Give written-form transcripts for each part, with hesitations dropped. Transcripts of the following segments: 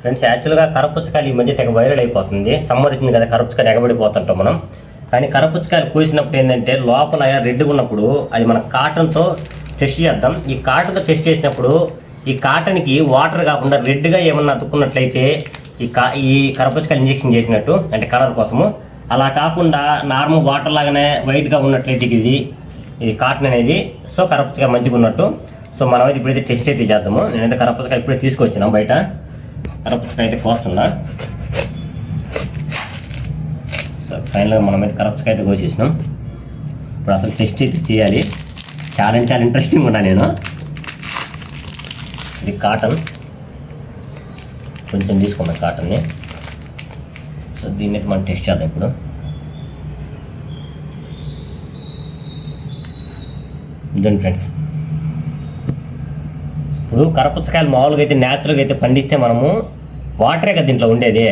Friends, యాక్చువల్గా కరపుచ్చకాయలు ఈ మధ్య తెగ వైరల్ అయిపోతుంది. సమ్మర్ వచ్చింది కదా, కరపుచ్చకాయలు ఎగబడిపోతుంటాం మనం. కానీ కరపుచ్చకాయలు కోసినప్పుడు ఏంటంటే లోపల రెడ్గా ఉన్నప్పుడు అది మన కాటన్తో టెస్ట్ చేద్దాం. ఈ కాటన్తో టెస్ట్ చేసినప్పుడు ఈ కాటన్కి వాటర్ కాకుండా రెడ్గా ఏమన్నా అతుక్కున్నట్లయితే ఈ కరపుచ్చకాయలు ఇంజెక్షన్ చేసినట్టు, అంటే కలర్ కోసము. అలా కాకుండా నార్మల్ వాటర్ లాగానే వైట్గా ఉన్నట్లయితే ఇది కాటన్ అనేది, సో కరపుచ్చకాయ మంచిగా ఉన్నట్టు. సో మనమైతే ఇప్పుడైతే టెస్ట్ అయితే చేద్దాము. నేనైతే కరపుచ్చకాయ ఇప్పుడే తీసుకొచ్చినా బయట. కరపుచ్చకాయ అయితే కోస్తున్నా. సో ఫైనల్గా మనమైతే కరపుచ్చకాయ అయితే కోసేసినాం. ఇప్పుడు అసలు టెస్ట్ అయితే చేయాలి. చాలా ఇంట్రెస్టింగ్ ఉన్నా నేను. ఇది కాటన్, కొంచెం తీసుకున్నాం కాటన్ని. సో దీన్ని అయితే మనం టెస్ట్ చేద్దాం ఇప్పుడు. ఇదండి ఫ్రెండ్స్, ఇప్పుడు కరపుచ్చకాయలు మామూలుగా అయితే న్యాచురల్గా అయితే పండిస్తే మనము వాటరే కదా దీంట్లో ఉండేది,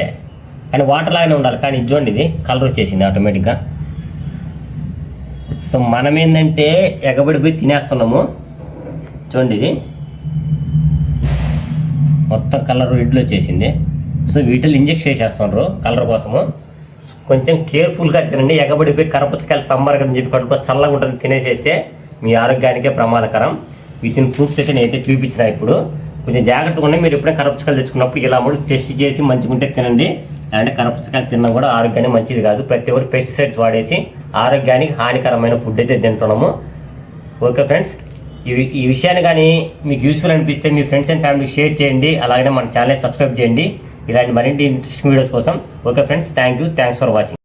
కానీ వాటర్ లాగానే ఉండాలి. కానీ ఇది చూడండి, ఇది కలర్ వచ్చేసింది ఆటోమేటిక్గా. సో మనం ఏంటంటే ఎగబడిపోయి తినేస్తున్నాము. చూడండి, ఇది మొత్తం కలర్ రెడ్లు వచ్చేసింది. సో వీటిలో ఇంజెక్షన్ చేసేస్తున్నారు కలర్ కోసము. కొంచెం కేర్ఫుల్గా తినండి. ఎగబడిపోయి కరపుచ్చకాయలు సమ్మర్ కదా చెప్పి కడుపు చల్లగా ఉంటుంది తినేసేస్తే మీ ఆరోగ్యానికే ప్రమాదకరం. వీటిని ప్రూఫ్స్ అయితే నేనైతే చూపించిన. ఇప్పుడు కొంచెం జాగ్రత్తగా ఉన్నాయి. మీరు ఎప్పుడైనా కరపుచ్చకాయలు తెచ్చుకున్నప్పుడు ఇలా కూడా టెస్ట్ చేసి మంచిగా ఉంటే తినండి. అంటే కరపుచ్చకాయలు తిన్నా కూడా ఆరోగ్యానికి మంచిది కాదు. ప్రతి ఒక్కరు పెస్టిసైడ్స్ వాడేసి ఆరోగ్యానికి హానికరమైన ఫుడ్ అయితే తింటున్నాము. ఓకే ఫ్రెండ్స్, ఈ విషయాన్ని కానీ మీకు యూస్ఫుల్ అనిపిస్తే మీ ఫ్రెండ్స్ అండ్ ఫ్యామిలీకి షేర్ చేయండి. అలాగే మన ఛానల్ సబ్స్క్రైబ్ చేయండి ఇలాంటి మరిన్ని ఇంట్రెస్టింగ్ వీడియోస్ కోసం. Okay friends, thanks for watching.